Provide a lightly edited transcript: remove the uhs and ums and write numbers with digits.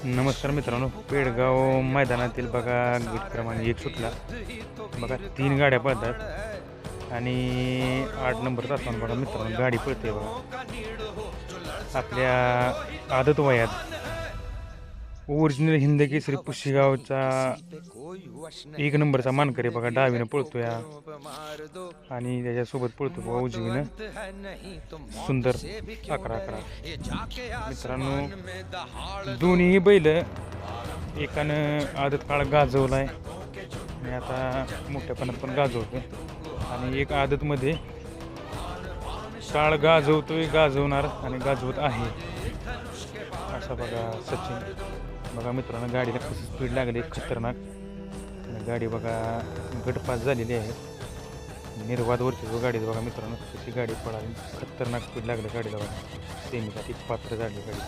नमस्कार मित्रांनो, पेडगाव मैदानातील बघा गट क्रमांक 1 सुटला. बघा 3 गाड्या पळतात आणि 8 नंबर तासावर बघा मित्रांनो गाडी पळते बघा. आपल्या आदत वयात ओरिजिनल हिंद केसरी पुशेगावचा 1 नंबरचा मानकरी बघा डावीनं पळतोय आणि त्याच्यासोबत पळतो बघा उजवीनं सुंदर 11-11. मित्रांनो दोन्ही बैल एकानं आदत काळ गाजवलाय आणि आता मोठ्यापणात पण गाजवतोय आणि एक आदतमध्ये काळ गाजवणार आणि गाजवत आहे असा बघा सचिन. बघा मित्रांनो गाडीला कसं स्पीड लागली खतरनाक आणि गाडी बघा गटपास झालेली आहे. निर्वादवरची गाडी बघा मित्रांनो कशी गाडी पळाली, खतरनाक स्पीड लागली गाडीला बघा. सेमीसाठी पात्र झाली गाडी.